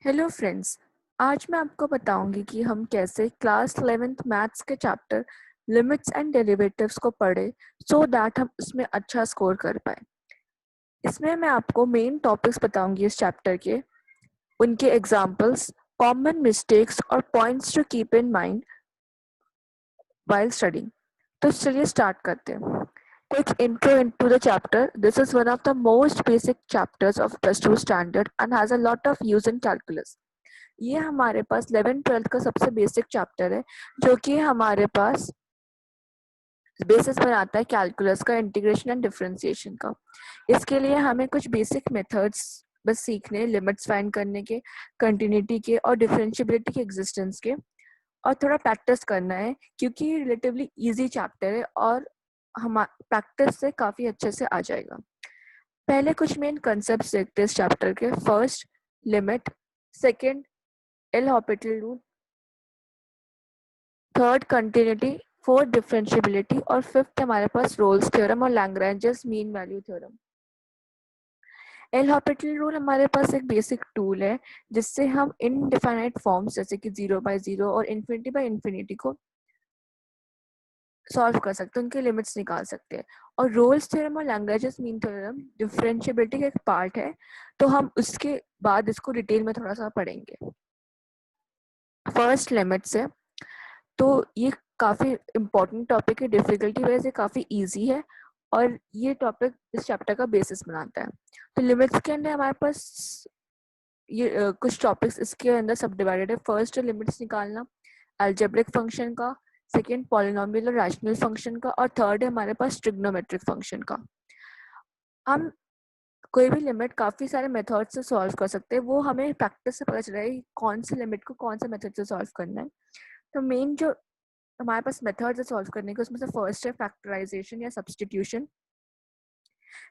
Hello friends. आज मैं आपको बताऊंगी कि हम कैसे क्लास 11th मैथ्स के चैप्टर लिमिट्स एंड डेरिवेटिव्स को पढ़े सो दैट हम इसमें अच्छा स्कोर कर पाए। इसमें मैं आपको मेन टॉपिक्स बताऊंगी इस चैप्टर के, उनके एग्जाम्पल्स, कॉमन मिस्टेक्स और points to keep in mind while studying। तो चलिए स्टार्ट करते हैं। Quick intro into the chapter. This is one of the most basic chapters of plus 2 standard and has a lot of use in calculus. ये हमारे पास 11th-12th का सबसे basic chapter है जो कि हमारे पास बेसिस बनाता है कैलकुलस का, इंटीग्रेशन एंड डिफरेंशिएशन का। इसके लिए हमें कुछ बेसिक मेथड्स बस सीखने, लिमिट्स फाइंड करने के, कंटिन्यूटी के और डिफरेंशिएबिलिटी के एग्जिस्टेंस के, और थोड़ा प्रैक्टिस करना है क्योंकि ये रिलेटिवली इजी चैप्टर है और हम प्रैक्टिस से काफ़ी अच्छे से आ जाएगा। पहले कुछ मेन कंसेप्ट देखते हैं इस चैप्टर के। First, limit. Second, L Hôpital rule. Third, continuity. Fourth, differentiability. और फिफ्थ हमारे पास रोल्स थ्योरम और Lagrange's mean value theorem. L Hôpital rule हमारे पास एक बेसिक टूल है जिससे हम इनडिफाइनाइट फॉर्म्स जैसे कि 0/0 और इन्फिनिटी को सॉल्व कर सकते हैं, उनके लिमिट्स निकाल सकते हैं। और रोल्स थ्योरम और लैग्रेंजेस मीन थ्योरम डिफरेंशिएबिलिटी का एक पार्ट है, तो हम उसके बाद इसको डिटेल में थोड़ा सा पढ़ेंगे। फर्स्ट, लिमिट्स है। तो ये काफ़ी इम्पोर्टेंट टॉपिक है, डिफ़िकल्टी वजह से काफ़ी इजी है और ये टॉपिक इस चैप्टर का बेसिस बनाता है। तो लिमिट्स के अंदर हमारे पास ये कुछ टॉपिक्स इसके अंदर सब डिवाइडेड है। फर्स्ट है लिमिट्स निकालना अलजेब्रिक फंक्शन का, सेकेंड पॉलिनोमियल और रैशनल फंक्शन का, और थर्ड है हमारे पास ट्रिग्नोमेट्रिक फंक्शन का। हम कोई भी लिमिट काफ़ी सारे मेथड से सॉल्व कर सकते हैं, वो हमें प्रैक्टिस से पता चला है कौन से लिमिट को कौन से मेथड से सॉल्व करना है। तो मेन जो हमारे पास मेथड्स है सॉल्व करने के, उसमें से फर्स्ट है फैक्टराइजेशन या सब्स्टिट्यूशन।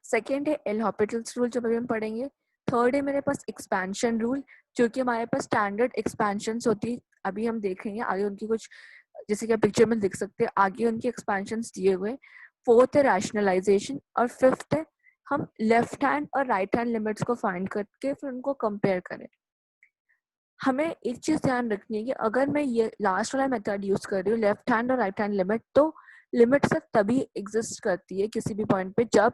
सेकेंड है एल हॉपिटल्स रूल जो अभी हम पढ़ेंगे। थर्ड है मेरे पास एक्सपेंशन रूल, जो कि हमारे पास स्टैंडर्ड एक्सपेंशंस होती, अभी हम देखेंगे आगे उनकी कुछ, जैसे कि आप पिक्चर में देख सकते हैं आगे उनके एक्सपेंशंस दिए हुए। फोर्थ है रैशनलाइजेशन और फिफ्थ है हम लेफ्ट हैंड और राइट हैंड लिमिट्स को फाइंड करके फिर उनको कंपेयर करें। हमें एक चीज ध्यान रखनी है कि अगर मैं ये लास्ट वाला मेथड यूज कर रही हूँ, लेफ्ट हैंड और राइट हैंड लिमिट, तो लिमिट सिर्फ तभी एग्जिस्ट करती है किसी भी पॉइंट पे जब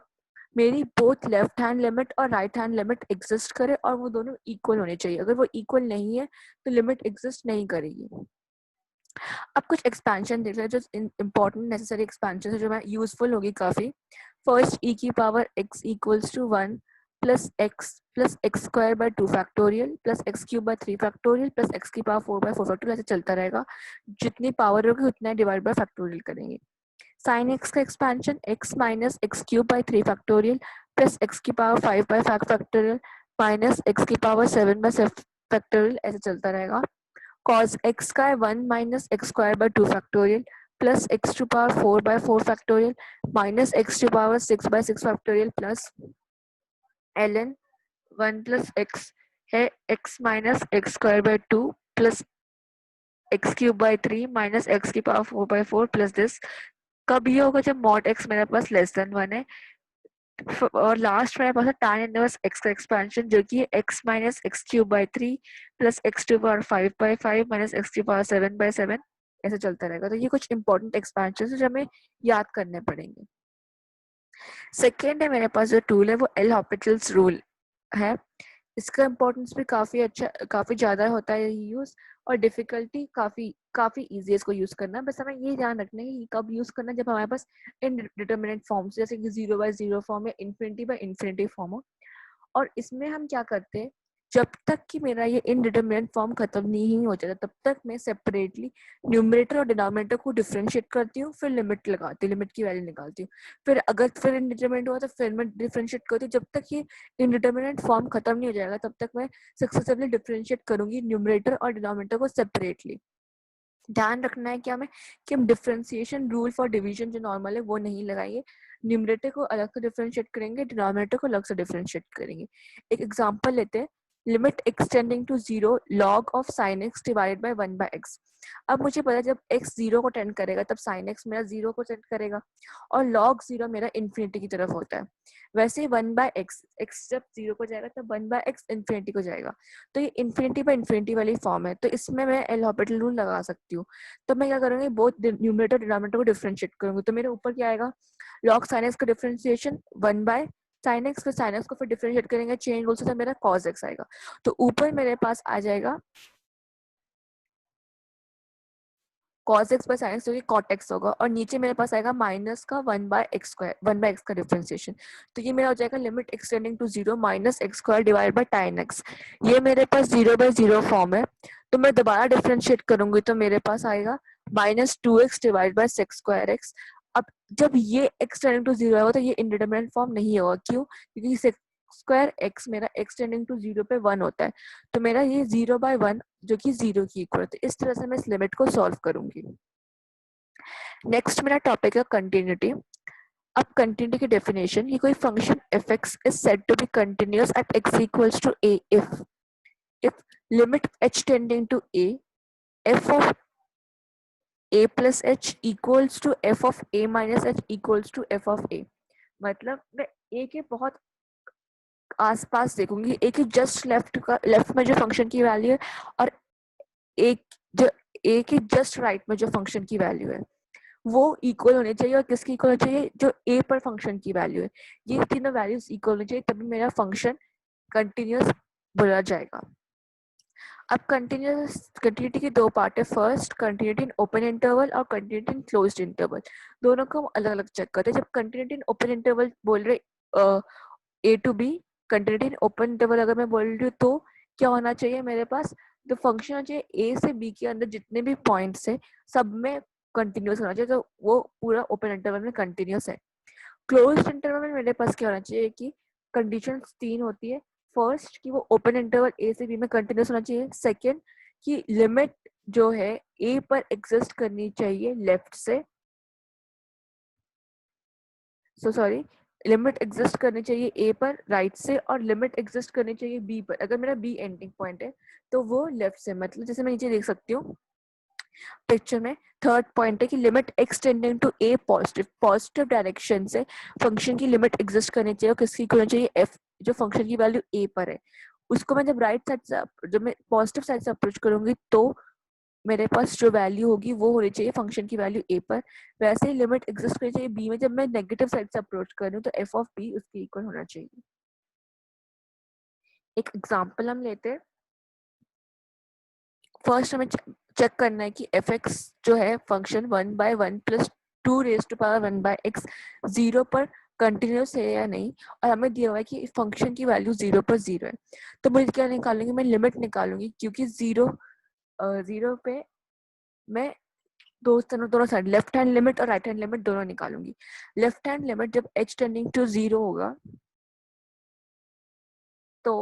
मेरी बोथ लेफ्ट हैंड लिमिट और राइट हैंड लिमिट एग्जिस्ट करे और वो दोनों इक्वल होने चाहिए। अगर वो इक्वल नहीं है तो लिमिट एग्जिस्ट नहीं करेगी। अब कुछ एक्सपेंशन देख रहे हैं जो इंपॉर्टेंट नेसेसरी एक्सपेंशन है, जो मैं यूजफुल होगी काफी। फर्स्ट, e की power x equals to 1 plus x square by 2 factorial plus x cube by 3 factorial plus x की पावर 4 बाय 4 फैक्टोरियल, ऐसे चलता रहेगा। जितनी पावर होगी उतना डिवाइड बाय फैक्टोरियल करेंगे। साइन एक्स का expansion x minus x cube by 3 factorial plus x की power 5 by 5 factorial minus x की पावर 7 बाय 7 फैक्टोरियल, ऐसे चलता रहेगा। cos x का है 1 minus x square by 2 factorial plus x to power 4 by 4 factorial minus x to power 6 by 6 factorial plus ln 1 plus x है x minus x square by 2 plus x cube by 3 minus x की power 4 by 4 plus this. कब ये होगा? जब mod x मेरे पास less than 1 है। और last मेरे पास है tan इनवर्स x का एक्सपेंशन, जो कि x minus x cube by 3 plus x to power 5 by 5 minus x की पावर 7 बाय 7, ऐसे चलता रहेगा। तो ये कुछ इंपॉर्टेंट एक्सपेंशन है जो हमें याद करने पड़ेंगे। सेकेंड है मेरे पास जो टूल है वो एल हॉपिटल्स रूल है। इसका इम्पोर्टेंस भी काफ़ी ज़्यादा होता है यूज़, और डिफ़िकल्टी काफ़ी ईजी है इसको यूज़ करना। बस हमें ये ध्यान रखना है कि कब यूज़ करना है, जब हमारे पास इनडिटरमिनेट फॉर्म्स जैसे कि 0/0 फॉर्म या इन्फिनिटी फॉर्म हो। और इसमें हम क्या करते हैं, जब तक कि मेरा ये इनडिटरमिनेट फॉर्म खत्म नहीं हो जाता तब तक मैं सेपरेटली न्यूमरेटर और डिनोमिनेटर को डिफरेंशिएट करती हूँ, फिर लिमिट लगाती हूँ, लिमिट की वैल्यू निकालती हूँ। फिर अगर फिर इनडिटरमिनेट हुआ तो फिर मैं डिफरेंशिएट करती हूँ। जब तक ये इनडिटरमिनेट फॉर्म खत्म नहीं हो जाएगा तब तक मैं सक्सेसिवली डिफरेंशिएट करूंगी न्यूमरेटर और डिनोमिनेटर को सेपरेटली। ध्यान रखना है क्या हमें कि हम डिफरेंशिएशन रूल फॉर डिवीजन जो नॉर्मल है वो नहीं लगाएंगे। न्यूमरेटर को अलग से डिफरेंशिएट करेंगे, डिनोमिनेटर को अलग से डिफरेंशिएट करेंगे। एक एग्जांपल लेते हैं। Limit extending to 0 log of sin x divided by 1 by x। अब मुझे पता है जब x 0 को टेंड करेगा तब sin x मेरा 0 को टेंड करेगा और log 0 मेरा इन्फिनिटी की तरफ होता है। वैसे 1 बाय x जब 0 को जाएगा तब 1 बाय x इन्फिनिटी को जाएगा। तो ये इन्फिनिटी बाय इन्फिनिटी वाली फॉर्म है, तो इसमें मैं एल हॉपिटल रूल लगा सकती हूँ। तो मैं क्या करूँगी, बोथ न्यूमरेटर डिनोमिनेटर को डिफरेंशिएट करूँगी। तो मेरे ऊपर क्या आएगा, log sin x का डिफरेंशिएशन 1 बाय sin x, फिर sin x को फिर डिफरेंशिएट करेंगे चेन रूल से, तो मेरा cos x आएगा। तो ऊपर मेरे पास आ जाएगा cos x by sin x जो कि cot x होगा, और नीचे मेरे पास आएगा माइनस का 1 by x square, 1 by x का डिफरेंशिएशन। तो ये मेरा हो जाएगा limit extending to 0 minus x square divide by tan x। ये मेरे पास 0 बाय 0 फॉर्म है, तो मैं दोबारा डिफरेंशिएट करूंगी तो मेरे पास आएगा minus 2x divide by sex square x. अब जब ये एक्सटेंडिंग टू 0 आएगा तो ये इंडिटरमिनेट फॉर्म नहीं होगा, क्यों? क्योंकि सेक्स स्क्वायर एक्स मेरा एक्सटेंडिंग टू 0 पे 1 होता है, तो मेरा ये 0 बाय 1 जो कि 0 की इक्वल है। तो इस तरह से मैं इस लिमिट को सॉल्व करूंगी। नेक्स्ट मेरा टॉपिक है कंटिन्यूटी। अब कंटिन्यूटी की डेफिनेशन, ये कोई function f x is said to be continuous at x equals to a if limit h tending to a f of a plus h equals to f of a minus h equals to f of a। मतलब मैं a के बहुत आसपास देखूंगी, a के just left में जो function की वैल्यू है, और एक जो a के जस्ट राइट में जो फंक्शन की वैल्यू है वो इक्वल होने चाहिए। और किसकी इक्वल होनी चाहिए? जो a पर फंक्शन की वैल्यू है, ये तीनों वैल्यूज इक्वल होनी चाहिए, तभी मेरा फंक्शन कंटिन्यूअस बोला जाएगा। अब कंटिन्यूटी के दो पार्ट है, first continuity in open interval और कंटिन्यूटी इन क्लोज्ड इंटरवल। दोनों को हम अलग अलग चेक करते हैं। जब कंटिन्यूटी इन ओपन इंटरवल बोल रहे A to B, continuity in open interval अगर मैं बोल रही हूँ तो क्या होना चाहिए, मेरे पास जो फंक्शन होना चाहिए ए से बी के अंदर जितने भी पॉइंट्स है सब में कंटिन्यूस होना चाहिए, तो वो पूरा ओपन इंटरवल में कंटिन्यूस है। क्लोज्ड इंटरवल में मेरे पास क्या होना चाहिए कि कंडीशंस 3 होती है। फर्स्ट कि वो ओपन इंटरवल ए से बी में कंटिन्यूस होना चाहिए। सेकंड कि लिमिट जो है ए पर एग्जिस्ट करनी चाहिए लेफ्ट से, सॉरी, लिमिट एग्जिस्ट करनी चाहिए ए पर राइट से, और लिमिट एग्जिस्ट करनी चाहिए बी पर। अगर मेरा बी एंडिंग पॉइंट है तो वो लेफ्ट से, मतलब जैसे मैं नीचे देख सकती हूँ पिक्चर में, थर्ड पॉइंट है कि limit extending to a positive direction से फंक्शन की लिमिट एग्जिस्ट करनी चाहिए, और किसकी होनी चाहिए? एफ, जो फंक्शन की वैल्यू ए पर है उसको मैं जब राइट साइड से, जब मैं पॉजिटिव साइड से अप्रोच करूंगी तो मेरे पास जो वैल्यू होगी वो होनी चाहिए फंक्शन की वैल्यू ए पर। वैसे ही लिमिट एग्जिस्ट करनी चाहिए बी में, जब मैं नेगेटिव साइड से अप्रोच कर रही हूँ तो एफ ऑफ बी उसके इक्वल होना चाहिए। एक एग्जांपल हम लेते हैं। फर्स्ट हमें चेक करना है कि एफ एक्स जो है function 1 by 1 plus 2 raise to power 1 by x 0 पर कंटिन्यूस है या नहीं, और हमें दिया हुआ है कि फंक्शन की वैल्यू 0 पर 0 है। तो मुझे क्या निकालूंगी, मैं लिमिट निकालूंगी, क्योंकि 0 पे मैं दोनों साइड लेफ्ट हैंड लिमिट और राइट हैंड लिमिट दोनों निकालूंगी। लेफ्ट हैंड लिमिट जब h टेंडिंग टू 0 होगा तो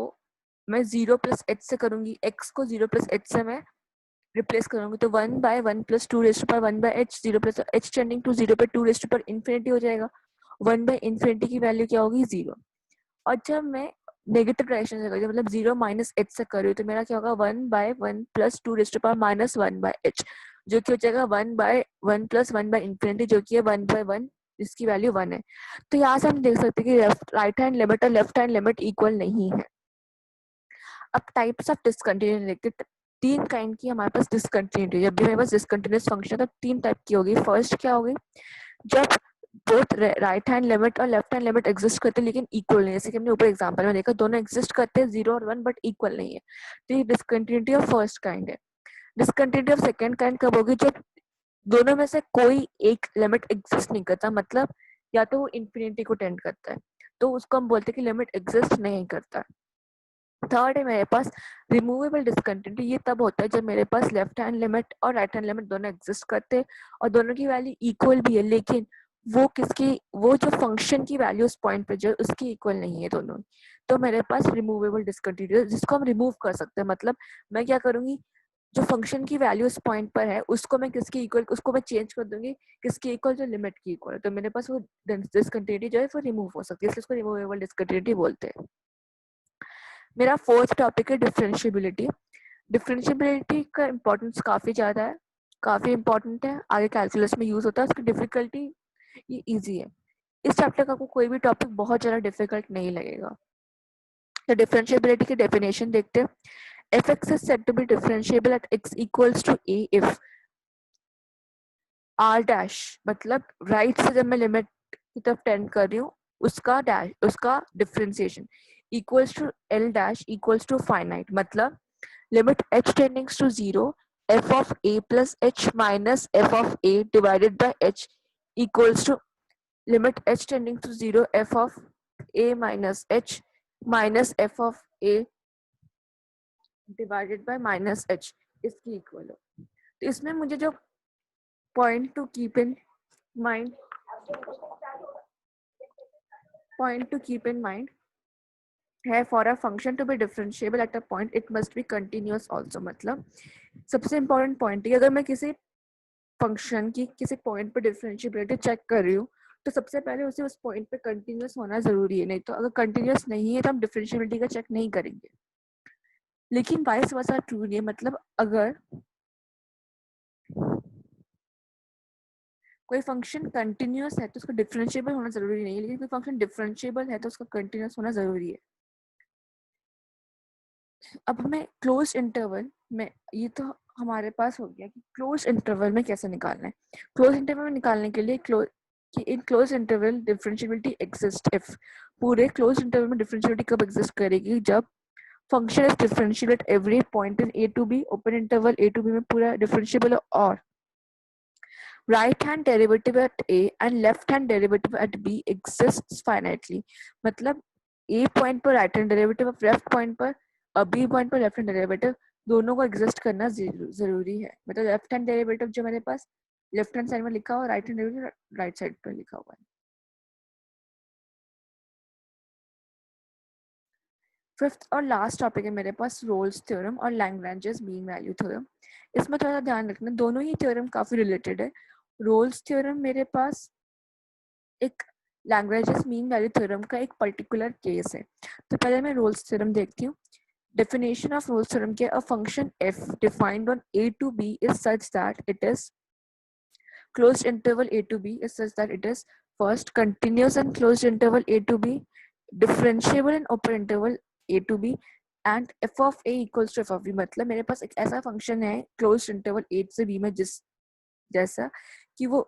मैं 0 प्लस एच से करूंगी, x को 0 प्लस एच से मैं रिप्लेस करूंगी, तो 1 by 1 plus 2 raise to power 1 by h, 0 plus h tending to 0 पे 2 रेज टू पावर इन्फिनिटी हो जाएगा। 1 बाय इन्फिनिटी की वैल्यू क्या होगी? 0। और जब मैं नेगेटिव डायरेक्शन से कर रही हूँ, मतलब 0 माइनस एच से कर रही हूँ, तो मेरा क्या होगा? 1 by 1 plus 2 raise to power minus 1 by h, जो कि हो जाएगा 1 बाय 1 प्लस 1 बाय इन्फिनिटी, जो कि है 1 बाय 1 जिसकी वैल्यू 1 है। तो यहाँ से हम देख सकते हैं कि राइट हैंड लिमिट और लेफ्ट हैंड लिमिट इक्वल नहीं है। अब टाइप्स ऑफ डिसकंटिन्यूटी देखते हैं। 3 काइंड की हमारे पास डिसकंटिन्यूटी, जब भी हमारे पास डिसकंटिन्यूअस फंक्शन है तो 3 टाइप की होगी। फर्स्ट क्या होगी, जब बोथ राइट हैंड लिमिट और लेफ्ट हैंड लिमिट एग्जिस्ट करते हैं लेकिन इक्वल नहीं है, जैसे कि हमने ऊपर एग्जांपल में देखा दोनों एग्जिस्ट करते हैं 0 और 1 बट इक्वल नहीं है, तो ये डिसकंटिन्यूटी ऑफ फर्स्ट काइंड है। डिसकंटिन्यूटी ऑफ सेकंड काइंड कब होगी, जब दोनों में से कोई एक लिमिट एग्जिस्ट नहीं करता, मतलब या तो वो इंफिनिटी को टेंड करता है, तो उसको हम बोलते हैं कि लिमिट एग्जिस्ट नहीं करता। थर्ड है मेरे पास रिमूवेबल डिसकंटिन्यूटी। ये तब होता है जब मेरे पास लेफ्ट हैंड लिमिट और राइट हैंड लिमिट दोनों एग्जिस्ट करते हैं और दोनों की वैल्यू इक्वल भी है, लेकिन वो जो फंक्शन की वैल्यू उस पॉइंट पे जो उसकी इक्वल नहीं है दोनों, तो मेरे पास रिमूवेबल डिसकंटिन्यूटी जिसको हम रिमूव कर सकते हैं। मतलब मैं क्या करूंगी, जो फंक्शन की वैल्यू उस पॉइंट पर है उसको मैं किसकी इक्वल, उसको मैं चेंज कर दूंगी किसकी इक्वल, जो लिमिट की इक्वल है, तो मेरे पास वो डिसकंटिन्यूटी जो है वो रिमूव हो सकती है, इसलिए उसको रिमूवेबल डिसकंटिन्यूटी बोलते हैं। मेरा फोर्थ टॉपिक है डिफरेंशियबिलिटी। डिफरेंशियबिलिटी का इम्पोर्टेंस काफ़ी ज़्यादा है, काफ़ी इम्पोर्टेंट है, आगे कैलकुलस में यूज़ होता है। उसकी डिफिकल्टी ये ईजी है। इस चैप्टर का आपको कोई भी टॉपिक बहुत ज़्यादा डिफिकल्ट नहीं लगेगा। तो डिफरेंशियबिलिटी की डेफिनेशन देखते हैं। F x is said to be differentiable at x equals to a if R dash, मतलब राइट से जब मैं लिमिट की तरफ टेंड कर रही हूँ उसका डैश, उसका differentiation equals to L dash equals to finite, मतलब limit h tendings to 0 f of a plus h minus f of a divided by h equals to limit h tending to 0 f of a minus h minus f of a divided by minus h इसकी equal हो। तो इसमें मुझे जो point to keep in mind है, for a function to be differentiable at a point it must be continuous also. मतलब सबसे important point है, अगर मैं किसी फंक्शन की किसी पॉइंट पे डिफरेंशिएबिलिटी चेक कर रही हूँ तो सबसे पहले उसे उस पॉइंट पे कंटिन्यूअस होना जरूरी है, नहीं तो अगर कंटिन्यूअस नहीं है तो हम डिफरेंशिएबिलिटी का चेक नहीं करेंगे। लेकिन वाइस वर्सा ट्रू नहीं है, मतलब अगर कोई फंक्शन कंटिन्यूअस है तो उसका डिफरेंशिएबल होना जरूरी नहीं है, लेकिन कोई फंक्शन डिफरेंशिएबल है तो उसका कंटिन्यूअस होना जरूरी है। अब हमें क्लोज इंटरवल में, ये तो हमारे पास हो गया कि क्लोज इंटरवल में कैसे निकालना है। क्लोज इंटरवल में निकालने के लिए कि in close interval differentiability exist if, पूरे क्लोज इंटरवल में डिफरेंशिएबिलिटी कब एग्जिस्ट करेगी, जब function is differentiable at every point in A to B, open interval A to B में पूरा डिफरेंशिएबल है, और right hand derivative at A and left hand derivative at B exists finitely. मतलब A point पर right hand derivative और left point पर B point पर left hand derivative दोनों को एग्जिस्ट करना जरूरी है। मतलब लेफ्ट हैंड डेरिवेटिव जो मेरे पास लेफ्ट हैंड साइड में लिखा हुआ, right hand derivative right side पर लिखा हुआ है। फिफ्थ और लास्ट टॉपिक है मेरे पास रोल्स थ्योरम और लैग्रेंजेस मीन वैल्यू थ्योरम। इसमें थोड़ा ध्यान रखना, दोनों ही थ्योरम काफी रिलेटेड है। रोल्स थ्योरम मेरे पास एक लैग्रेंजेस मीन वैल्यू थ्योरम का एक पर्टिकुलर केस है। तो पहले मैं रोल्स थ्योरम देखती हूँ। Definition of Rolle's theorem के a function f defined on a to b is such that it is closed interval a to b is such that it is first continuous and closed interval a to b, differentiable and open interval a to b, and f of a equals to f of b। मतलब मेरे पास एक ऐसा function है close interval a से b में जिस जैसा कि वो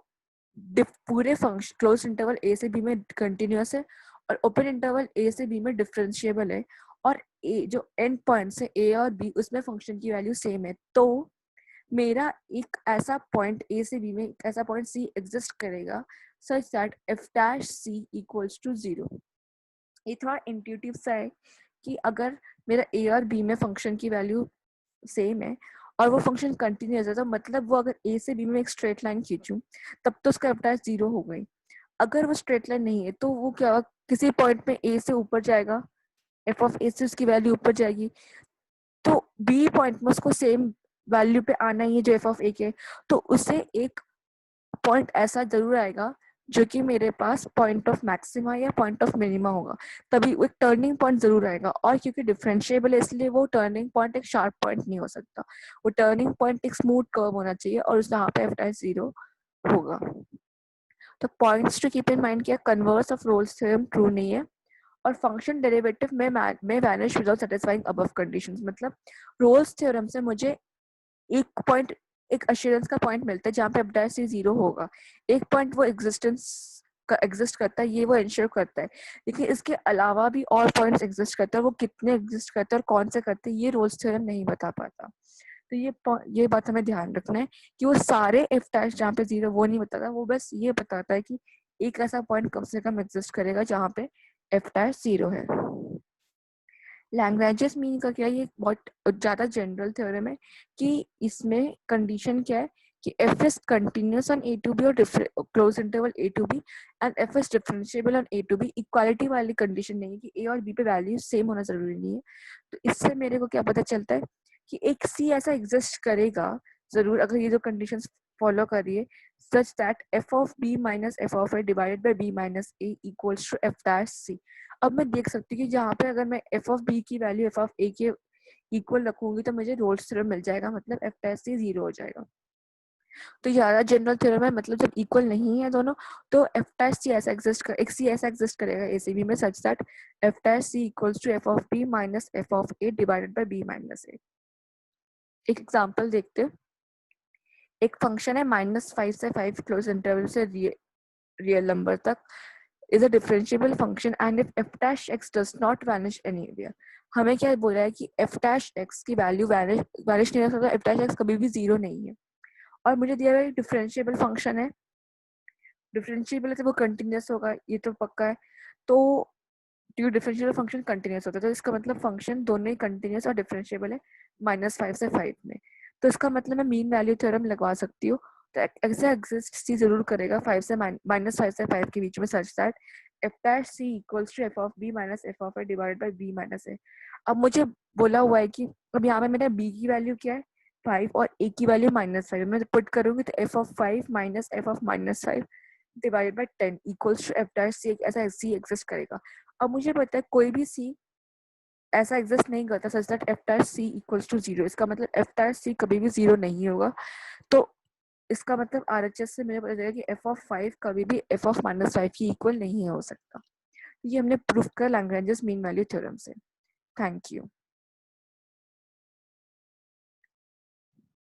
पूरे फंक्शन क्लोज इंटरवल a से b में कंटिन्यूअस है और ओपन इंटरवल a से b में डिफरेंशिएबल है, और ए जो एंड पॉइंट्स है ए और बी उसमें फंक्शन की वैल्यू सेम है। तो मेरा एक ऐसा पॉइंट ए से बी में एक ऐसा पॉइंट सी एग्जिस्ट करेगा such that F dash C equals to 0। ये थोड़ा इंट्यूटिव सा है कि अगर मेरा ए और बी में फंक्शन की वैल्यू सेम है और वो फंक्शन कंटिन्यूअस है, तो मतलब वो अगर ए से बी में एक स्ट्रेट लाइन खींचूं तब तो उसका एफ डैश 0 हो गई। अगर वो स्ट्रेट लाइन नहीं है तो वो क्या, किसी पॉइंट में ए से ऊपर जाएगा, एफ ऑफ ए से उसकी वैल्यू ऊपर जाएगी, तो बी पॉइंट में उसको सेम वैल्यू पे आना ही है जो एफ ऑफ ए के, तो उससे एक पॉइंट ऐसा जरूर आएगा जो कि मेरे पास पॉइंट ऑफ मैक्सिमा या पॉइंट ऑफ मिनिमा होगा, तभी वो एक टर्निंग पॉइंट जरूर आएगा। और क्योंकि डिफरेंशिएबल है इसलिए वो टर्निंग पॉइंट एक शार्प पॉइंट नहीं हो सकता, वो टर्निंग पॉइंट एक स्मूथ कर्व होना चाहिए और उस यहाँ पे एफ डैश 0 होगा। तो points to keep in mind, किया converse of Rolle's theorem true नहीं है और फंक्शन डेरिवेटिव में vanish without satisfying above conditions. मतलब रोल्स थ्योरम से मुझे एक पॉइंट, एक अश्योरेंस का पॉइंट मिलता है जहाँ पे एफ डैश सी 0 होगा, एक पॉइंट वो एग्जिस्टेंस का एग्जिस्ट करता है, ये वो इंश्योर करता है। लेकिन इसके अलावा भी और पॉइंट्स एग्जिस्ट करते हैं, वो कितने एग्जिस्ट करते हैं और कौन से करते हैं ये रोल्स थ्योरम नहीं बता पाता। तो ये बात हमें ध्यान रखना है कि वो सारे एफ डैश जहाँ पे 0 वो नहीं बताता, वो बस ये बताता है कि एक ऐसा पॉइंट कम से कम एग्जिस्ट करेगा जहाँ पे एफ डैश 0 है। लैग्रेंजेस मीन का क्या, ये बहुत ज्यादा जनरल थ्योरम है कि इसमें कंडीशन क्या है कि F is continuous on A to B और close interval A to B and F is differentiable on A to B. Equality वाली कंडीशन नहीं है कि ए और बी पे वैल्यू सेम होना जरूरी नहीं है। तो इससे मेरे को क्या पता चलता है कि एक सी ऐसा एग्जिस्ट करेगा जरूर अगर ये जो कंडीशंस फॉलो करिए, such that F of B minus F of A divided by B minus A equals to F dash C. अब मैं देख सकती हूँ कि जहाँ पे अगर मैं एफ ऑफ बी की वैल्यू एफ ऑफ ए के इक्वल रखूंगी तो मुझे रोल्स थ्योरम मिल जाएगा, मतलब एफ डैश सी 0 हो जाएगा। तो यार जनरल थ्योरम है, मतलब जब इक्वल नहीं है दोनों तो एफ डैश सी ऐसा एग्जिस्ट कर, एक सी ऐसा एग्जिस्ट करेगा एसीबी में such that F dash C equals to F of B minus F of A divided by B minus A. एक एग्जांपल देखते हैं। एक फंक्शन है -5 से 5 क्लोज इंटरवल से रियल नंबर तक is a differentiable function and if f dash x does not vanish anywhere। हमें क्या बोल रहा है कि f dash x की वैल्यू वैनिश नहीं हो सकता, f dash x कभी भी 0 नहीं है। और मुझे दिया हुआ डिफरेंशिएबल फंक्शन है, डिफरेंशिएबल है तो वो कंटिन्यूस होगा, ये तो पक्का है। तो डिफरेंशिएबल फंक्शन कंटिन्यूस होता है तो इसका मतलब फंक्शन दोनों ही कंटिन्यूस और डिफरेंशिएबल है -5 से 5 में। तो इसका मतलब मैं मीन वैल्यू थ्योरम लगवा सकती हूँ। तो ऐसा एग्जिस्ट सी जरूर करेगा 5 से -5 से 5 के बीच में such that F dash C equals to F of B minus F of A divided by B minus A. अब मुझे बोला हुआ है कि अब यहाँ पे मेरा बी की वैल्यू क्या है 5 और ए की वैल्यू -5। मैं पुट करूंगी तो F of 5 minus F of -5 divided by 10 equals to F dash C, ऐसा सी एग्जिस्ट करेगा। अब मुझे पता है कोई भी सी ऐसा एग्जिस्ट नहीं करता such that F dash C equals to 0। इसका मतलब एफ डैश सी कभी भी 0 नहीं होगा। तो इसका मतलब आरएचएस से मुझे पता चलेगा कि एफ ऑफ 5 कभी भी एफ ऑफ -5 की इक्वल नहीं हो सकता। ये हमने प्रूफ कर लैग्रेंजेस मीन वैल्यू थ्योरम से। Thank you.